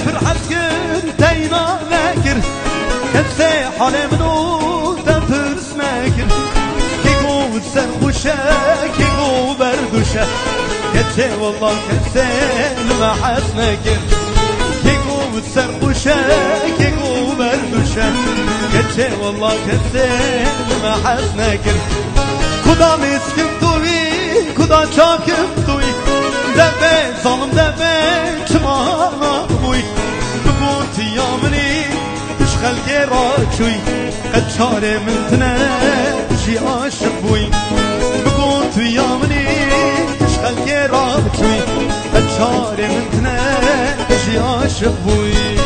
فرحت کرد تینا نکرد کسی حال منو تفرس نکرد کی گو سرخوشه کی گو بردوشه کسی والله کسی المحس نکرد کی گو سرخوشه کی گو بردوشه کسی والله کسی المحس نکرد کدا مسکن توی کدا چاکم توی دبه ظالم دبه چمانا بوی بگو تیامنی اش خلقی را چوی قد چاره من تنه جی عاشق بوی بگو تیامنی اش خلقی را چوی قد چاره من تنه جی عاشق بوی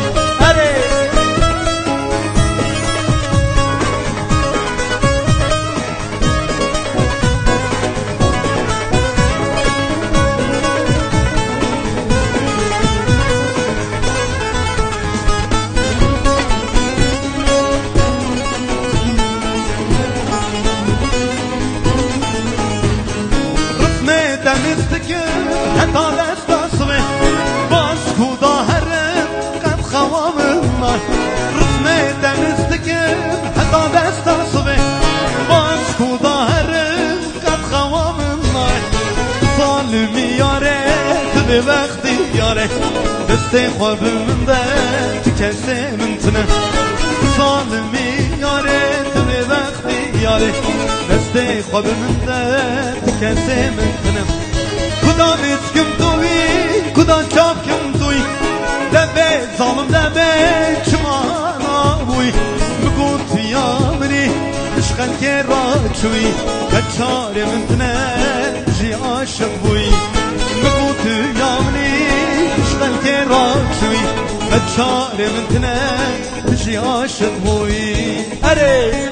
حتى دستصمي باش كودا هرم قد خوام النار رسمي دنستكم حتى دستصمي باش كودا هرم قد خوام النار ظالمي ياري تبي وقتي ياري دستي خواب من ده تكسي من تنه ظالمي ياري تبي وقتي ياري دستي خواب من ده تكسي من تنه کدا مسکم توی کدا چاکم توی دبه ظالم دبه چمانا بوی بگو تیامنی اشغل که را چوی کچار من تنه جی عاشق بوی بگو تیامنی اشغل که را چوی کچار من تنه جی عاشق بوی اره